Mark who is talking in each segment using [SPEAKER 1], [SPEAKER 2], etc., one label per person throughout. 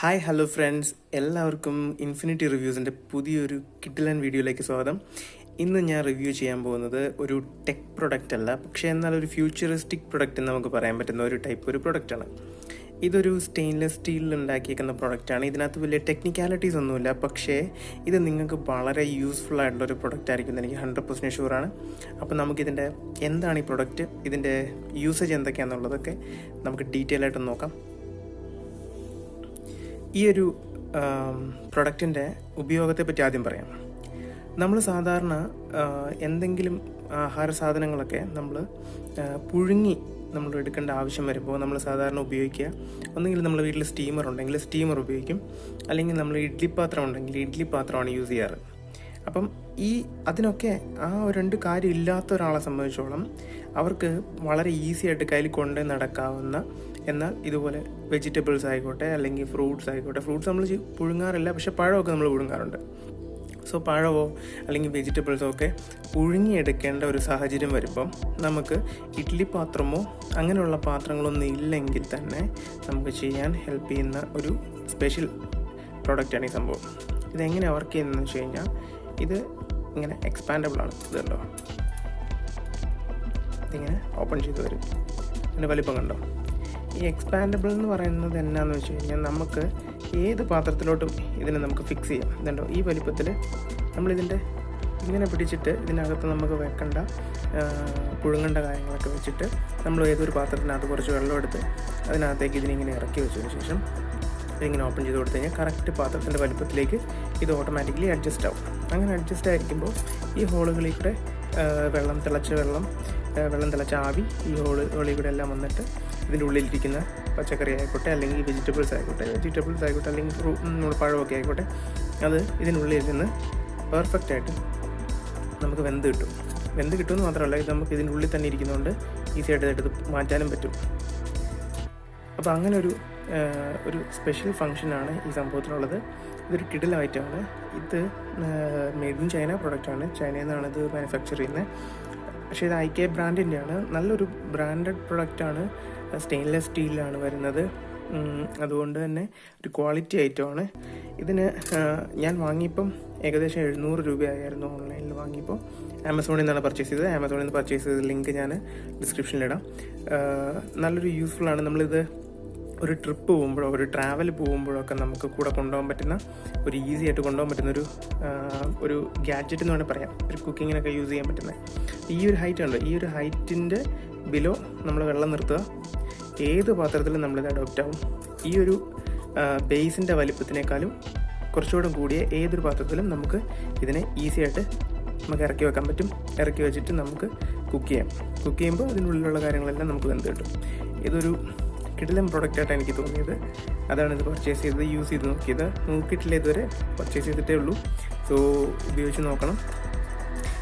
[SPEAKER 1] Hi hello friends, എല്ലാവർക്കും infinity റിവ്യൂസിൻ്റെ പുതിയൊരു കിഡിലൻ വീഡിയോയിലേക്ക് സ്വാഗതം. ഇന്ന് ഞാൻ റിവ്യൂ ചെയ്യാൻ പോകുന്നത് ഒരു ടെക് പ്രൊഡക്റ്റ് അല്ല, പക്ഷേ എന്നാൽ ഒരു ഫ്യൂച്ചറിസ്റ്റിക് പ്രൊഡക്റ്റ് എന്ന് നമുക്ക് പറയാൻ പറ്റുന്ന ഒരു ടൈപ്പ് ഒരു പ്രൊഡക്റ്റാണ്. ഇതൊരു സ്റ്റെയിൻലെസ് സ്റ്റീലിൽ ഉണ്ടാക്കിയേക്കുന്ന പ്രൊഡക്റ്റാണ്. ഇതിനകത്ത് വലിയ ടെക്നിക്കാലിറ്റീസ് ഒന്നുമില്ല, പക്ഷേ ഇത് നിങ്ങൾക്ക് വളരെ യൂസ്ഫുൾ ആയിട്ടുള്ളൊരു പ്രൊഡക്റ്റ് ആയിരിക്കും എന്ന് എനിക്ക് 100% ഷുവറാണ്. അപ്പോൾ നമുക്കിതിൻ്റെ എന്താണ് ഈ പ്രൊഡക്റ്റ്, ഇതിൻ്റെ യൂസേജ് എന്തൊക്കെയാണെന്നുള്ളതൊക്കെ നമുക്ക് ഡീറ്റെയിൽ ആയിട്ട് നോക്കാം. ഈ ഒരു പ്രൊഡക്റ്റിൻ്റെ ഉപയോഗത്തെ പറ്റി ആദ്യം പറയാം. നമ്മൾ സാധാരണ എന്തെങ്കിലും ആഹാര സാധനങ്ങളൊക്കെ നമ്മൾ പുഴുങ്ങി നമ്മൾ എടുക്കേണ്ട ആവശ്യം വരുമ്പോൾ നമ്മൾ സാധാരണ ഉപയോഗിക്കുക, ഒന്നെങ്കിൽ നമ്മൾ വീട്ടിൽ സ്റ്റീമർ ഉണ്ടെങ്കിൽ സ്റ്റീമർ ഉപയോഗിക്കും, അല്ലെങ്കിൽ നമ്മൾ ഇഡ്ഡലി പാത്രം ഉണ്ടെങ്കിൽ ഇഡ്ഡലി പാത്രമാണ് യൂസ് ചെയ്യാറ്. അപ്പം അതിനൊക്കെ രണ്ട് കാര്യം ഇല്ലാത്ത ഒരാളെ സംബന്ധിച്ചോളം അവർക്ക് വളരെ ഈസി ആയിട്ട് കയ്യിൽ കൊണ്ട് നടക്കാവുന്ന, എന്നാൽ ഇതുപോലെ വെജിറ്റബിൾസ് ആയിക്കോട്ടെ അല്ലെങ്കിൽ ഫ്രൂട്ട്സ് ആയിക്കോട്ടെ, ഫ്രൂട്ട്സ് നമ്മൾ പുഴുങ്ങാറില്ല, പക്ഷേ പഴമൊക്കെ നമ്മൾ പുഴുങ്ങാറുണ്ട്. സോ പഴമോ അല്ലെങ്കിൽ വെജിറ്റബിൾസോ ഒക്കെ പുഴുങ്ങിയെടുക്കേണ്ട ഒരു സാഹചര്യം വരുമ്പം നമുക്ക് ഇഡ്ഡലി പാത്രമോ അങ്ങനെയുള്ള പാത്രങ്ങളൊന്നും ഇല്ലെങ്കിൽ തന്നെ നമുക്ക് ചെയ്യാൻ ഹെൽപ്പ് ചെയ്യുന്ന ഒരു സ്പെഷ്യൽ പ്രൊഡക്റ്റാണ് ഈ സംഭവം. ഇതെങ്ങനെ വർക്ക് ചെയ്യുന്നതെന്ന് വെച്ച് കഴിഞ്ഞാൽ, ഇത് ഇങ്ങനെ എക്സ്പാൻഡബിൾ ആണ്. ഇത് കണ്ടോ, ഇതിങ്ങനെ ഓപ്പൺ ചെയ്ത് വരും. ഇതിൻ്റെ വലിപ്പം കണ്ടോ. ഈ എക്സ്പാൻഡബിൾ എന്ന് പറയുന്നത് എന്നാന്ന് വെച്ച് കഴിഞ്ഞാൽ, നമുക്ക് ഏത് പാത്രത്തിലോട്ടും ഇതിനെ നമുക്ക് ഫിക്സ് ചെയ്യാം. ഇതുണ്ടോ, ഈ വലിപ്പത്തിൽ നമ്മളിതിൻ്റെ ഇങ്ങനെ പിടിച്ചിട്ട് ഇതിനകത്ത് നമുക്ക് വെക്കേണ്ട പുഴുങ്ങേണ്ട കാര്യങ്ങളൊക്കെ വെച്ചിട്ട് നമ്മൾ ഏതൊരു പാത്രത്തിനകത്ത് കുറച്ച് വെള്ളം എടുത്ത് അതിനകത്തേക്ക് ഇതിനിങ്ങനെ ഇറക്കി വെച്ചതിന് ശേഷം ഇതിങ്ങനെ ഓപ്പൺ ചെയ്ത് കൊടുത്തു കഴിഞ്ഞാൽ കറക്റ്റ് പാത്രത്തിൻ്റെ വലിപ്പത്തിലേക്ക് ഇത് ഓട്ടോമാറ്റിക്കലി അഡ്ജസ്റ്റ് ആവും. അങ്ങനെ അഡ്ജസ്റ്റ് ആയിരിക്കുമ്പോൾ ഈ ഹോളുകളിൽ കൂടെ വെള്ളം തിളച്ച ആവി ഈ ഹോളിൽ കൂടെ എല്ലാം വന്നിട്ട് ഇതിൻ്റെ ഉള്ളിലിരിക്കുന്ന പച്ചക്കറി ആയിക്കോട്ടെ അല്ലെങ്കിൽ വെജിറ്റബിൾസ് ആയിക്കോട്ടെ അല്ലെങ്കിൽ നമ്മൾ പഴമൊക്കെ ആയിക്കോട്ടെ, അത് ഇതിനുള്ളിൽ നിന്ന് പെർഫെക്റ്റായിട്ട് നമുക്ക് വെന്ത് കിട്ടുമെന്ന് മാത്രമല്ല, ഇത് നമുക്ക് ഇതിൻ്റെ ഉള്ളിൽ തന്നെ ഇരിക്കുന്നതുകൊണ്ട് ഈസി ആയിട്ട് എടുത്ത് മാറ്റാനും പറ്റും. അപ്പോൾ അങ്ങനെ ഒരു സ്പെഷ്യൽ ഫങ്ഷനാണ് ഈ സംഭവത്തിനുള്ളത്. ഇതൊരു കിഡിൽ ഐറ്റമാണ്. ഇത് മെയ്ഡ് ഇൻ ചൈന പ്രൊഡക്റ്റാണ്. ചൈനയിൽ നിന്നാണ് ഇത് മാനുഫാക്ചർ ചെയ്യുന്നത്. പക്ഷേ ഇത് IK ബ്രാൻഡിൻ്റെയാണ്. നല്ലൊരു ബ്രാൻഡഡ് പ്രൊഡക്റ്റാണ്. സ്റ്റെയിൻലെസ് സ്റ്റീലിലാണ് വരുന്നത്. അതുകൊണ്ട് തന്നെ ഒരു ക്വാളിറ്റി ഐറ്റമാണ്. ഇതിന് ഞാൻ വാങ്ങിയപ്പം ഏകദേശം 700 രൂപയായിരുന്നു ഓൺലൈനിൽ വാങ്ങിയപ്പോൾ. ആമസോണിൽ നിന്നാണ് പർച്ചേസ് ചെയ്തത്. ആമസോണിൽ നിന്ന് പർച്ചേസ് ചെയ്ത ലിങ്ക് ഞാൻ ഡിസ്ക്രിപ്ഷനിലിടാം. നല്ലൊരു യൂസ്ഫുള്ളാണ്. നമ്മളിത് ഒരു ട്രിപ്പ് പോകുമ്പോഴോ ഒരു ട്രാവൽ പോകുമ്പോഴൊക്കെ നമുക്ക് കൂടെ കൊണ്ടുപോകാൻ പറ്റുന്ന, ഒരു ഈസി ആയിട്ട് കൊണ്ടുപോകാൻ പറ്റുന്ന ഒരു ഗാഡ്ജറ്റ് എന്ന് വേണമെങ്കിൽ പറയാം. ഒരു കുക്കിങ്ങിനൊക്കെ യൂസ് ചെയ്യാൻ പറ്റുന്നത്. ഈ ഒരു ഹൈറ്റ് ഉണ്ടോ, ഈ ഒരു ഹൈറ്റിൻ്റെ ബിലോ നമ്മൾ വെള്ളം നിർത്തുക, ഏത് പാത്രത്തിലും നമ്മളിത് അഡോപ്റ്റ് ആവും. ഈ ഒരു ബേസിൻ്റെ വലിപ്പത്തിനേക്കാളും കുറച്ചുകൂടെ കൂടിയ ഏതൊരു പാത്രത്തിലും നമുക്ക് ഇതിനെ ഈസി ആയിട്ട് നമുക്ക് ഇറക്കി വെക്കാൻ പറ്റും. ഇറക്കി വെച്ചിട്ട് നമുക്ക് കുക്ക് ചെയ്യുമ്പോൾ അതിനുള്ളിലുള്ള കാര്യങ്ങളെല്ലാം നമുക്ക് വെന്ത് കിട്ടും. ഇതൊരു കിടിലൻ പ്രൊഡക്റ്റായിട്ടാണ് എനിക്ക് തോന്നിയത്. അതാണ് ഇത് പർച്ചേസ് ചെയ്തത്, യൂസ് ചെയ്ത് നോക്കിയിട്ടില്ല ഇതുവരെ, പർച്ചേസ് ചെയ്തിട്ടേ ഉള്ളൂ. സോ ഉപയോഗിച്ച് നോക്കണം.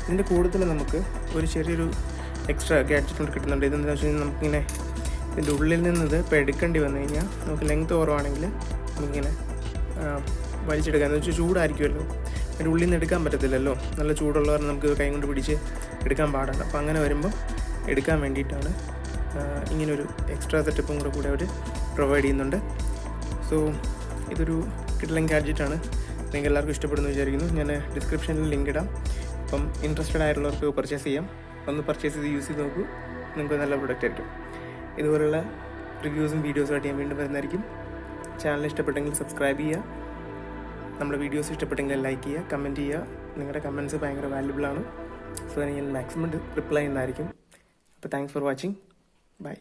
[SPEAKER 1] ഇതിൻ്റെ കൂടുതൽ നമുക്ക് ഒരു ചെറിയൊരു എക്സ്ട്രാ ഗാഡ്ജറ്റ് കിട്ടുന്നുണ്ട്. ഇതെന്താണെന്ന് വെച്ച് കഴിഞ്ഞാൽ, നമുക്കിങ്ങനെ ഇതിൻ്റെ ഉള്ളിൽ നിന്നത് ഇപ്പോൾ എടുക്കേണ്ടി വന്നു കഴിഞ്ഞാൽ നമുക്ക് ലെങ്ത് കുറവാണെങ്കിൽ നമുക്കിങ്ങനെ വലിച്ചെടുക്കാം. എന്ന് വെച്ചാൽ ചൂടായിരിക്കുമല്ലോ, അതിൻ്റെ ഉള്ളിൽ നിന്ന് എടുക്കാൻ പറ്റത്തില്ലല്ലോ. നല്ല ചൂടുള്ളവർ നമുക്ക് കൈ കൊണ്ട് പിടിച്ച് എടുക്കാൻ പാടാണ്. അപ്പോൾ അങ്ങനെ വരുമ്പോൾ എടുക്കാൻ വേണ്ടിയിട്ടാണ് ഇങ്ങനൊരു എക്സ്ട്രാ സെറ്റപ്പും കൂടെ അവർ പ്രൊവൈഡ് ചെയ്യുന്നുണ്ട്. സോ ഇതൊരു കിഡിലൻ ഗാഡ്ജറ്റാണ്. നിങ്ങൾക്ക് എല്ലാവർക്കും ഇഷ്ടപ്പെടുന്നു വിചാരിക്കുന്നു. ഞാൻ ഡിസ്ക്രിപ്ഷനിൽ ലിങ്ക് ഇടാം. അപ്പം ഇൻട്രസ്റ്റഡ് ആയിട്ടുള്ളവർക്ക് പർച്ചേസ് ചെയ്യാം. ഒന്ന് പർച്ചേസ് ചെയ്ത് യൂസ് ചെയ്ത് നോക്കൂ. നിങ്ങൾക്ക് നല്ല പ്രൊഡക്റ്റ് ആയിരിക്കും. ഇതുപോലുള്ള റിവ്യൂസും വീഡിയോസുമായിട്ട് ഞാൻ വീണ്ടും വരുന്നതായിരിക്കും. ചാനൽ ഇഷ്ടപ്പെട്ടെങ്കിൽ സബ്സ്ക്രൈബ് ചെയ്യുക. നമ്മുടെ വീഡിയോസ് ഇഷ്ടപ്പെട്ടെങ്കിൽ ലൈക്ക് ചെയ്യുക, കമൻറ്റ് ചെയ്യുക. നിങ്ങളുടെ കമൻറ്റ്സ് ഭയങ്കര വാല്യുബിളാണ്. സോ ഞാൻ മാക്സിമം റിപ്ലൈ ചെയ്യുന്നതായിരിക്കും. അപ്പോൾ താങ്ക്സ് ഫോർ വാച്ചിങ്. Bye.